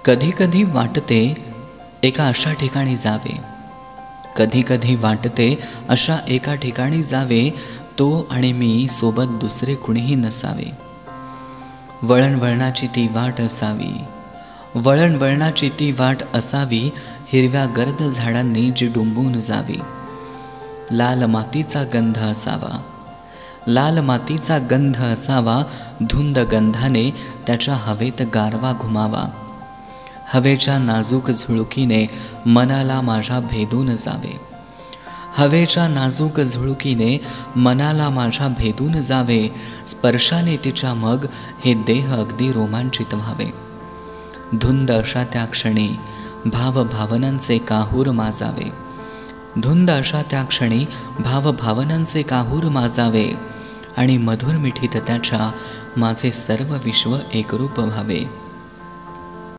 कधी कधी वाटते एका अशा ठिकाणी जावे, कधी कधी वाटते अशा एका ठिकाणी जावे, तो आणि मी सोबत दुसरे कुणीही नसावे. वळणवळणाची ती वाट असावी, वळणवळणाची ती वाट असावी, हिरव्या गर्द झाडांनी जी डुंबून जावी. लाल मातीचा गंध असावा, लाल मातीचा गंध असावा, धुंद गंधाने त्याच्या हवेत गारवा घुमावा. हवेच्या नाजूक झुळुकीने मनाला माझ्या भेदून जावे, हवेच्या नाजूक झुळुकीने मनाला माझ्या भेदून जावे. स्पर्शाने तिच्या मग हे देह अगदी रोमांचित व्हावे. धुंद अशा त्या क्षणी भावभावनांचे काहूर माजावे, धुंद अशा त्या क्षणी भावभावनांचे काहूर माजावे, आणि मधुर मिठीत त्याच्या माझे सर्व विश्व एकरूप व्हावे.